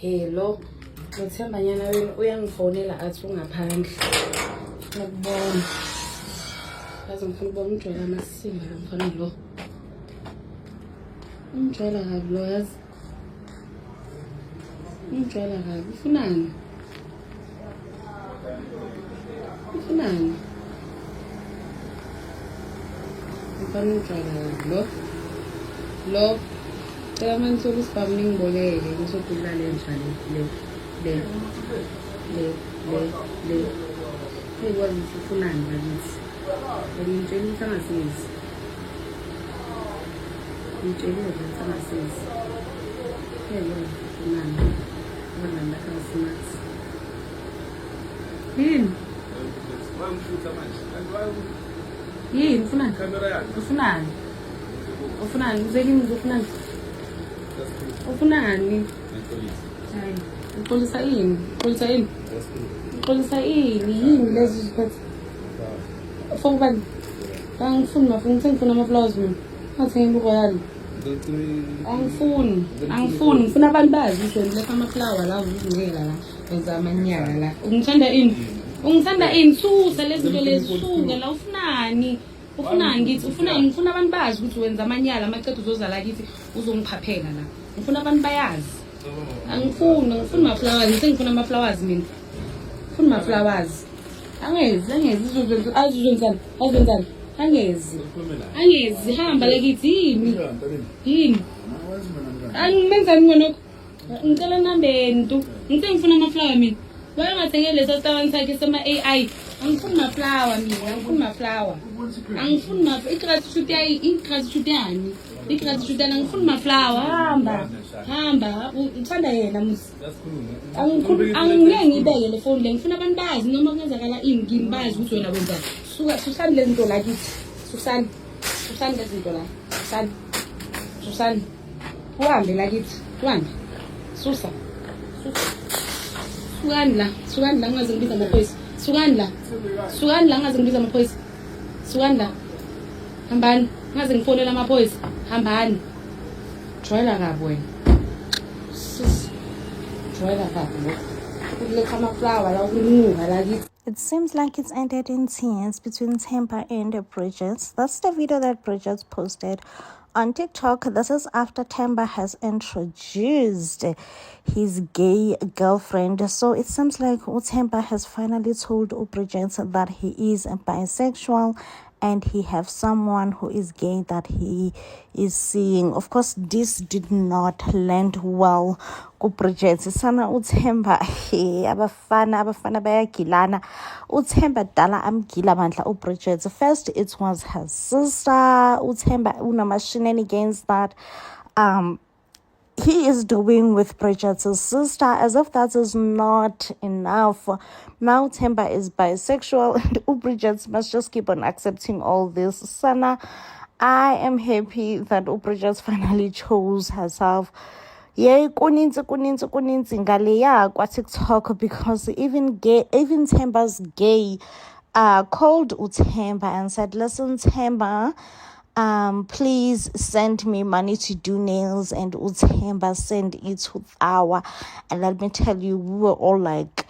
Hello, ngithemba nyana wena uyangifonela athi ungaphandle. Ngikubona. Yazi ngifuna ukubona umjwayela amasimba lo mfana lo. Umjwayela kabi lo yazi. Umjwayela kabi. Ufunani? Ufunani? Mfana umjwayela kabi lo. Lo. Cela manje usibhamu ngingiboleke ngisodula le njalo le. Ngikwazi ukuthi ufunani bakithi. Ngitshela ukuthi angasizi. Ngitshela ukuthi angasizi. Ngiyakwazi ukuthi ufunani. Ngoba lapha ngisimathi. Yini? Yini ufunani? Ufunani? Ufunani? Ngizekini ufunani? Ufunani? Hayi, uxolisa yini? Uxolisa yini? Uxolisa yini? Yini lezi ziphathe? Fongibani? Ngifuna ama-flowers mina. Ngathenga imbuko yalo. Angifuni. Ngifuna abantu bazi ukuthi lefa ama-flower la uzingela la. Wenza amanyala la. Ungithanda ini? Ungithanda ini? Susa lezi zinto lezi suka la ufunani? Ufunani ngithi ufunani ngifuna abantu bazi ukuthi wenza amanyala amaqedwe uzoza la kithi uzongiphaphela la. Ngifuna abantu bayazi. Ngifuna ama-flowers, ngifuna ama-flowers mina. Ngifuna ama-flowers. Angezi azizwenzani. Angezi hamba la kithi yini? Angimenzani ngona? Ngicela nambeni tu. Ngifuna ama-flower mina. Wena ngathengele leso sitawan sakhe sama-AI. Angifuni ma-flower mina, angifuni i-gratitude yani. I-gratitude yani angifuni ma-flower. Hamba. Uthanda yena musi. Angeke ngibeke le phone le. Ngifuna abantu bazi noma kungenzakala ini kimi bazi ukuthi wena wenza. Susani lezi zinto la kithi. Susani lezi zinto la. Susani. Uhambe la kithi. Uhambe. Susa. Sukani la ngaze ngibiza amaphoyisa. Sukani la ngaze ngibiza amaphoyisa. Sukani la. Hambani. Ngaze ngifonela amaphoyisa. Hambani. Jwayela kabi wena. Jwayela kabi. Ukuletha ama-flower la ukunuka la kithi. It seems like it's ended in tears between Themba and Bridget. That's the video that Bridget posted on TikTok. This is after Themba has introduced his gay girlfriend. So it seems like Themba has finally told Bridget that he is bisexual and he have someone who is gay that he is seeing. Of course, this did not land well Bridget. Sana Themba abafana bayagilana. Themba dala amgila bandla Bridget. First it was her sister. Themba una shenanigans that he is doing with Bridget's sister, as if that is not enough. Now Themba is bisexual and Bridget must just keep on accepting all this. Sana, I am happy that Bridget finally chose herself. Yeah, kuninzi ngaleya kwa TikTok, because even Themba's gay called Themba and said, listen Themba, please send me money to do nails, and Themba send it to Thawa. And let me tell you, we were all like,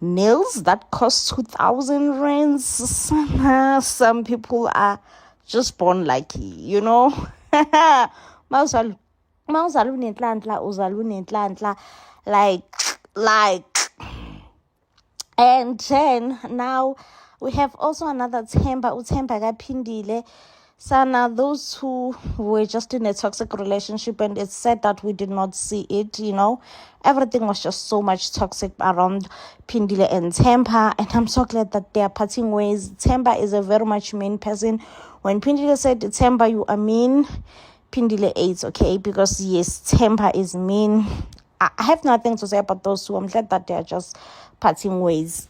nails that cost 2,000 rands. Some people are just born lucky, you know. like and then now we have also another Themba kaphindile. Sana, those who were just in a toxic relationship, and it's said that we did not see it, you know. Everything was just so much toxic around Pindile and Themba, and I'm so glad that they are parting ways. Themba is a very much mean person. When Pindile said, Themba, you are mean, Pindile ate, okay? Because yes, Themba is mean. I have nothing to say about those two. I'm glad that they are just parting ways.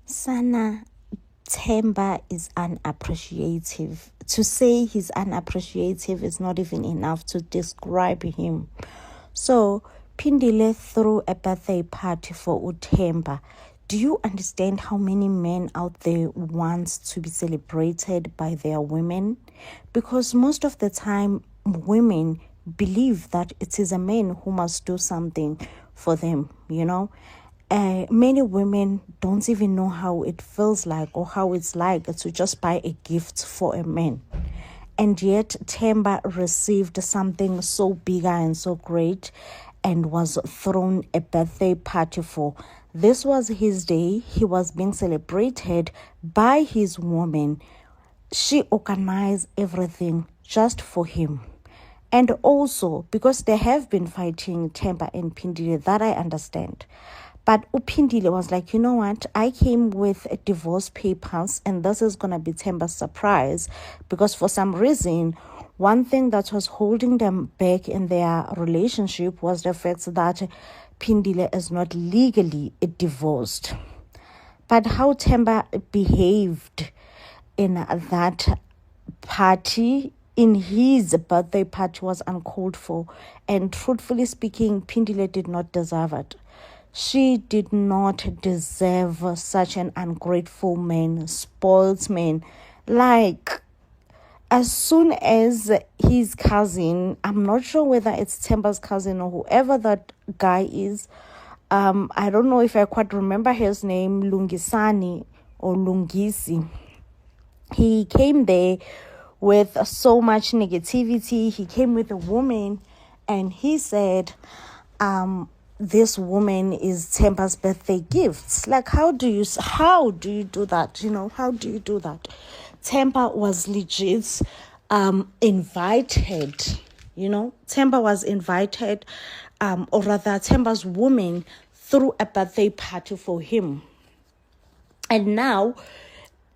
Sana, Themba is unappreciative. To say he's unappreciative is not even enough to describe him. So, Pindile threw a birthday party for Themba. Do you understand how many men out there want to be celebrated by their women? Because most of the time, women believe that it is a man who must do something for them, Many women don't even know how it feels like or how it's like to just buy a gift for a man. And yet Themba received something so bigger and so great and was thrown a birthday party for. This was his day. He was being celebrated by his woman. She organized everything just for him. And also, because they have been fighting Themba and Phindile, that I understand. But Phindile was like, you know what? I came with divorce papers and this is going to be Themba's surprise. Because for some reason, one thing that was holding them back in their relationship was the fact that Phindile is not legally divorced. But how Themba behaved in that party, in his birthday party, was uncalled for. And truthfully speaking, Phindile did not deserve it. She did not deserve such an ungrateful man, spoiled man. Like, as soon as his cousin, I'm not sure whether it's Themba's cousin or whoever that guy is, I don't know if I quite remember his name, Lungisani or Lungisi. He came there with so much negativity. He came with a woman and he said, this woman is Themba's birthday gifts. Like, how do you do that? How do you do that? Themba was legit invited. Themba was invited, or rather Themba's woman threw a birthday party for him. And now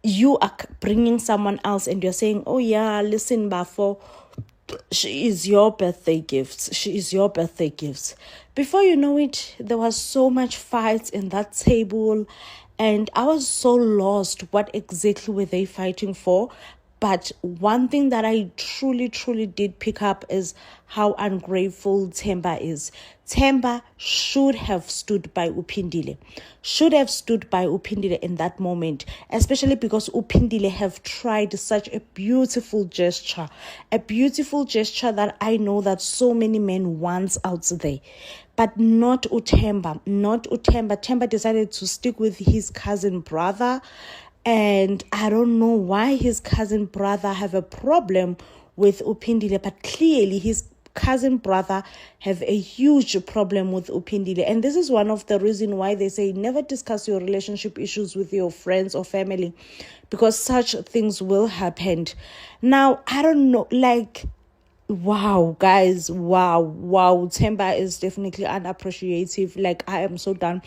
you are bringing someone else and you're saying, oh yeah, listen, Bafo, she is your birthday gifts. She is your birthday gifts. Before you know it, there was so much fights in that table. And I was so lost. What exactly were they fighting for? But one thing that I truly, truly did pick up is how ungrateful Themba is. Themba should have stood by Phindile. Should have stood by Phindile in that moment. Especially because Phindile have tried such a beautiful gesture. A beautiful gesture that I know that so many men want out there. But not Themba. Not Themba. Themba decided to stick with his cousin brother. And I don't know why his cousin brother have a problem with Phindile, but clearly his cousin brother have a huge problem with Phindile. And this is one of the reasons why they say never discuss your relationship issues with your friends or family, because such things will happen. Now, I don't know, like, wow, guys, wow, Themba is definitely unappreciative. Like, I am so done.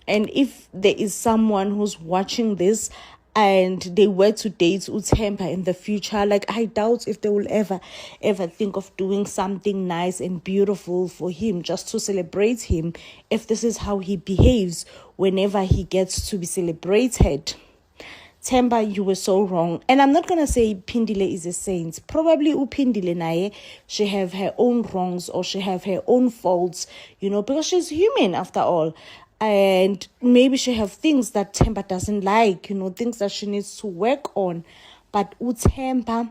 And if there is someone who's watching this and they were to date Themba in the future, like, I doubt if they will ever think of doing something nice and beautiful for him just to celebrate him, if this is how he behaves whenever he gets to be celebrated. Themba, you were so wrong. And I'm not going to say Phindile is a saint. Probably Phindile nae, she have her own wrongs or she have her own faults, because she's human after all. And maybe she have things that Themba doesn't like, things that she needs to work on. But Themba,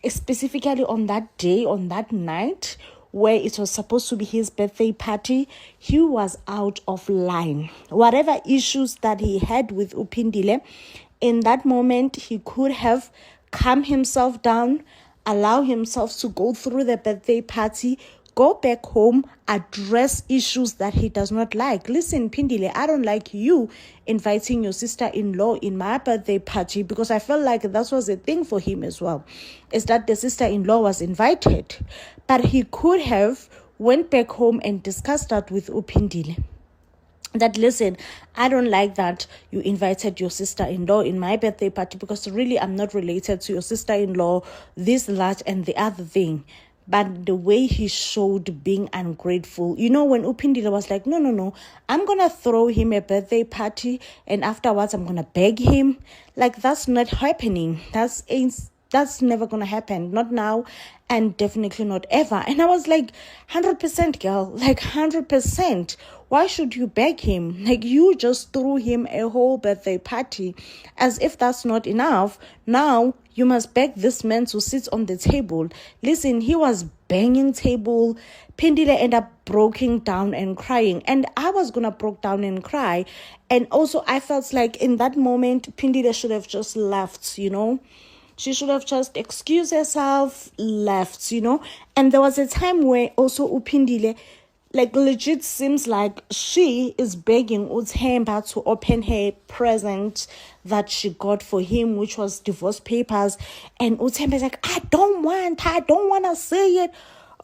specifically on that day, on that night, where it was supposed to be his birthday party, he was out of line. Whatever issues that he had with Phindile, in that moment, he could have calmed himself down, allow himself to go through the birthday party, go back home, address issues that he does not like. Listen, Phindile, I don't like you inviting your sister-in-law in my birthday party, because I felt like that was a thing for him as well, is that the sister-in-law was invited. But he could have went back home and discussed that with Phindile. That, listen, I don't like that you invited your sister-in-law in my birthday party, because really I'm not related to your sister-in-law, this, that, and the other thing. But the way he showed being ungrateful, when Phindile was like, no, I'm going to throw him a birthday party and afterwards I'm going to beg him. Like, that's not happening. That That's never gonna happen. Not now, and definitely not ever. And I was like, 100%, girl, like 100%. Why should you beg him? Like, you just threw him a whole birthday party. As if that's not enough, now you must beg this man to sit on the table. Listen, he was banging table. Phindile ended up breaking down and crying. And I was gonna break down and cry. And also, I felt like in that moment, Phindile should have just left, you know. She should have just excused herself, left, you know. And there was a time where also Uphindile, like, legit seems like she is begging Uthemba to open her present that she got for him, which was divorce papers. And Uthemba is like, I don't want to see it.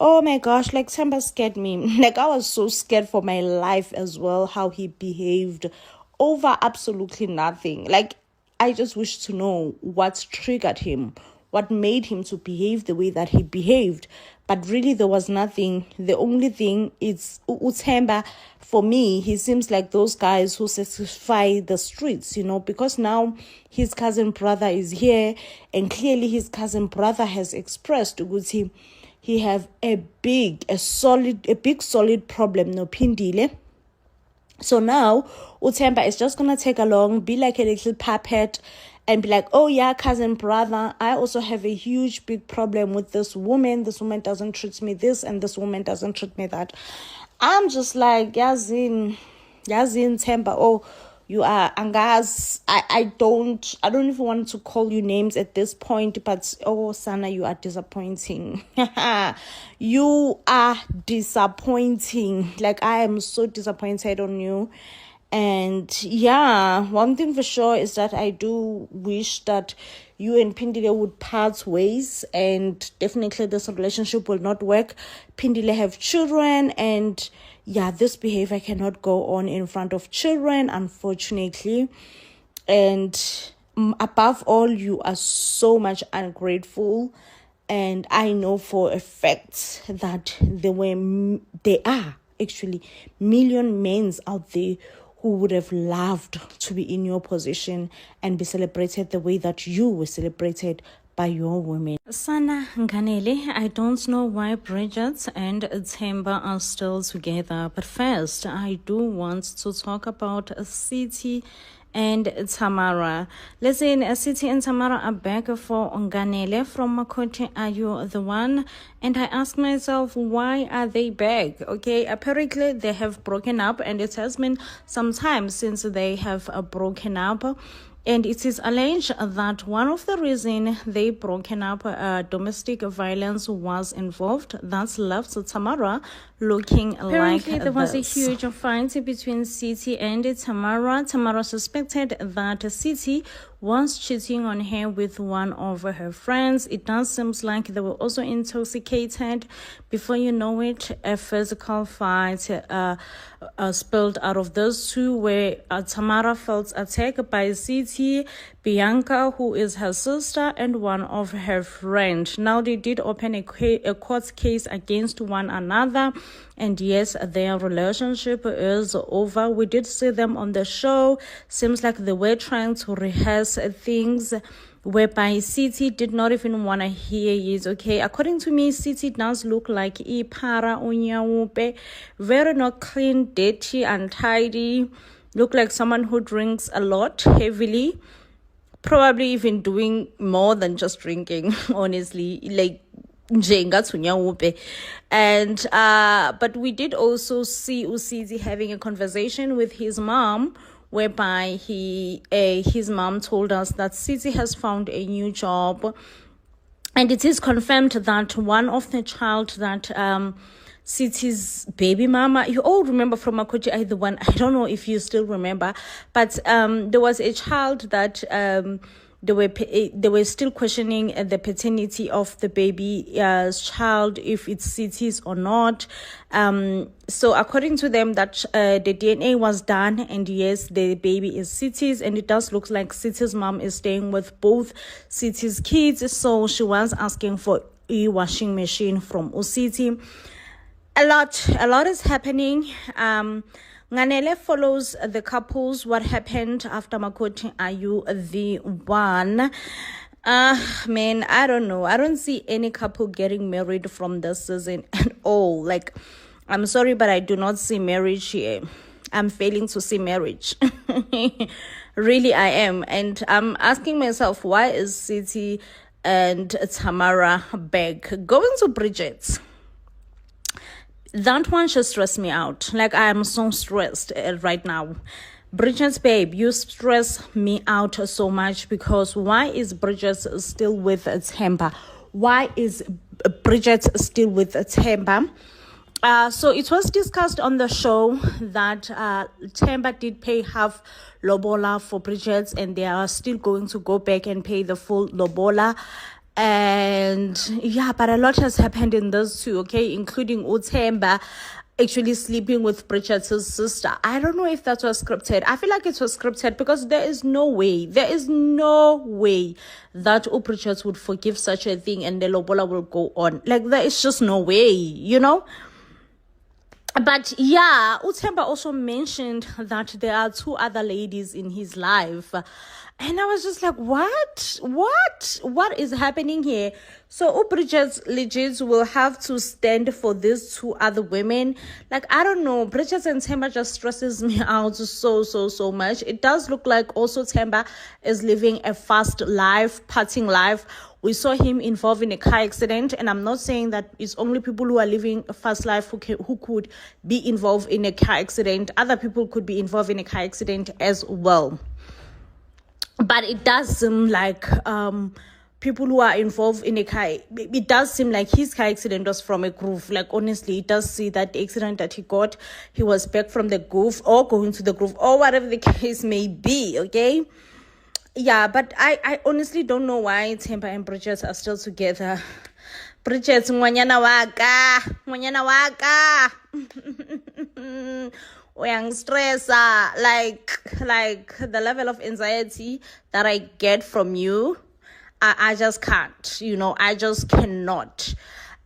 Oh my gosh, like, Themba scared me. Like, I was so scared for my life as well, how he behaved over absolutely nothing. Like, I just wish to know what triggered him, what made him to behave the way that he behaved. But really, there was nothing. The only thing is Uthemba. For me, he seems like those guys who satisfy the streets, you know, because now his cousin brother is here, and clearly his cousin brother has expressed ukuthi he have a big solid problem, no Phindile. So now Uthemba is just gonna take along, be like a little puppet, and be like, oh yeah, cousin brother, I also have a huge big problem with this woman. This woman doesn't treat me this, and this woman doesn't treat me that. I'm just like, Yazin Themba, oh, you are Angaz. I don't even want to call you names at this point, but oh Sana, you are disappointing. You are disappointing. Like, I am so disappointed on you. And yeah, one thing for sure is that I do wish that you and Phindile would part ways, and definitely this relationship will not work. Phindile have children, and yeah, this behavior cannot go on in front of children, unfortunately. And above all, you are so much ungrateful. And I know for a fact that there are actually million men out there who would have loved to be in your position and be celebrated the way that you were celebrated by your women. Sana Nganele, I don't know why Bridget and Themba are still together, but first I do want to talk about City and Tamara. Listen, City and Tamara are back for Nganele from Makoti. Are you the one? And I ask myself, why are they back? Okay, apparently they have broken up, and it has been some time since they have broken up. And it is alleged that one of the reasons they broken up, domestic violence was involved. That's left Tamara looking apparently like there was a huge fight between City and Tamara. Tamara suspected that City was cheating on her with one of her friends. It does seem like they were also intoxicated. Before you know it, a physical fight spilled out of those two, where Tamara felt attacked by City, Bianca, who is her sister, and one of her friends. Now they did open a court case against one another, and yes, their relationship is over. We did see them on the show. Seems like they were trying to rehearse things whereby City did not even want to hear it. Okay, according to me, City does look like Ipara Unyaupe, very not clean, dirty, untidy. Look like someone who drinks a lot, heavily, probably even doing more than just drinking, honestly, like and but we did also see Usizi having a conversation with his mom, whereby his mom told us that City has found a new job, and it is confirmed that one of the child that City's baby mama, you all remember from Makoti, I don't know if you still remember, but there was a child that they were still questioning the paternity of the baby's child, if it's City's or not. So according to them, that the DNA was done, and yes, the baby is City's, and it does look like City's mom is staying with both City's kids. So she was asking for a washing machine from Usiti. A lot is happening. Nganele follows the couples. What happened after Makoti? Are you the one? Man, I don't know. I don't see any couple getting married from this season at all. Like, I'm sorry, but I do not see marriage here. I'm failing to see marriage. Really, I am. And I'm asking myself, why is City and Tamara back? Going to Bridget. That one just stressed me out. Like, I am so stressed right now. Bridget, babe, you stress me out so much because why is Bridget still with Themba? Why is Bridget still with Themba? So it was discussed on the show that Themba did pay half lobola for Bridget, and they are still going to go back and pay the full lobola. And yeah, but a lot has happened in those two, okay, including Themba actually sleeping with Bridget's sister. I don't know if that was scripted. I feel like it was scripted because there is no way that Bridget would forgive such a thing and the lobola will go on. Like, there is just no way, you know? But yeah, Themba also mentioned that there are two other ladies in his life. And I was just like, what is happening here? So Bridget legit will have to stand for these two other women. Like, I don't know, Bridget and Themba just stresses me out so much. It does look like also Themba is living a fast life, partying life. We saw him involved in a car accident, and I'm not saying that it's only people who are living a fast life who could be involved in a car accident. Other people could be involved in a car accident as well. But it does seem like people who are involved in a car, it does seem like his car accident was from a groove. Like, honestly, it does see that the accident that he got, he was back from the groove or going to the groove or whatever the case may be, okay? Yeah, but I honestly don't know why Themba and Bridget are still together. Bridget, ngwanyana waka. Uyang stress, like the level of anxiety that I get from you, I just can't, I just cannot.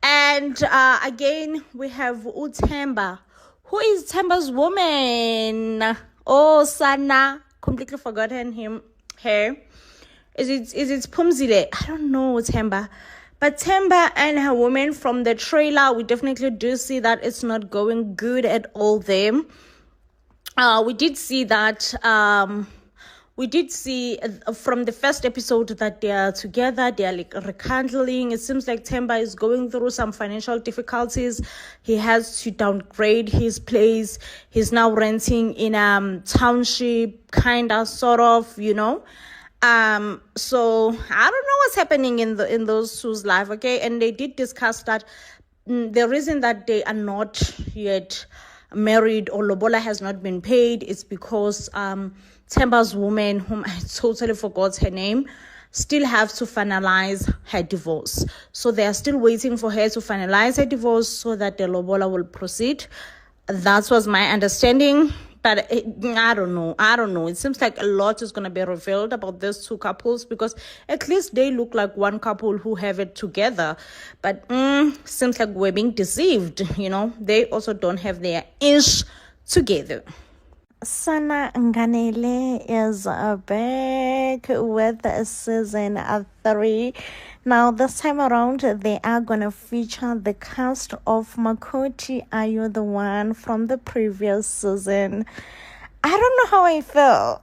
And again, we have Themba. Who is Themba's woman? Oh, Sana, completely forgotten her. Is it Pumzile? I don't know, Themba. But Themba and her woman, from the trailer, we definitely do see that it's not going good at all there. We did see that from the first episode that they are together, they are like rekindling. It seems like Themba is going through some financial difficulties. He has to downgrade his place. He's now renting in township, kind of, sort of, So I don't know what's happening in those two's life, okay? And they did discuss that the reason that they are not yet married or lobola has not been paid is because Themba's woman, whom I totally forgot her name, still have to finalize her divorce. So they are still waiting for her to finalize her divorce so that the lobola will proceed. That was my understanding. But I don't know. It seems like a lot is going to be revealed about these two couples because at least they look like one couple who have it together. But seems like we're being deceived, They also don't have their ish together. Sana Nganele is back with season 3. Now, this time around, they are going to feature the cast of Makoti Are You the One from the previous season. I don't know how I feel.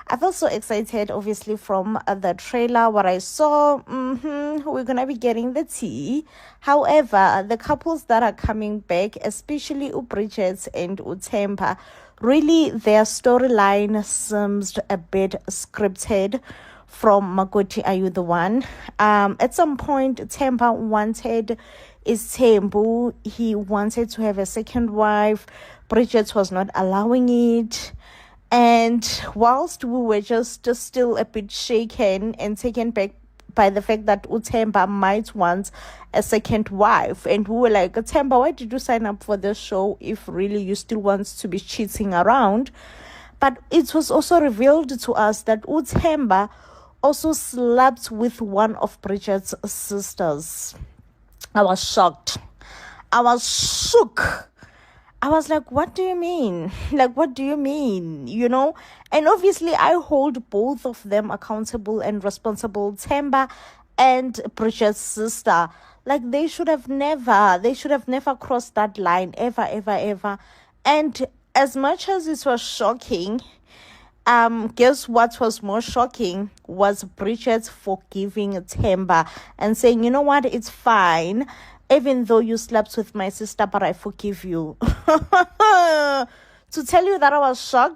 I felt so excited, obviously, from the trailer. What I saw, we're going to be getting the tea. However, the couples that are coming back, especially Bridget and Themba, really their storyline seems a bit scripted from Makoti Are You the One. At some point, Themba wanted Thembu. He wanted to have a second wife. Bridget was not allowing it. And whilst we were just still a bit shaken and taken back by the fact that Themba might want a second wife, and we were like, Themba, why did you sign up for this show if really you still want to be cheating around? But it was also revealed to us that Themba also slept with one of Bridget's sisters. I was shocked. I was shook. I was like, what do you mean? Like, what do you mean? You know? And obviously, I hold both of them accountable and responsible. Themba and Bridget's sister. Like, they should have never crossed that line, ever, ever, ever. And as much as it was shocking, guess what was more shocking was Bridget forgiving Themba and saying, you know what, it's fine. Even though you slept with my sister, but I forgive you. To tell you that I was shocked.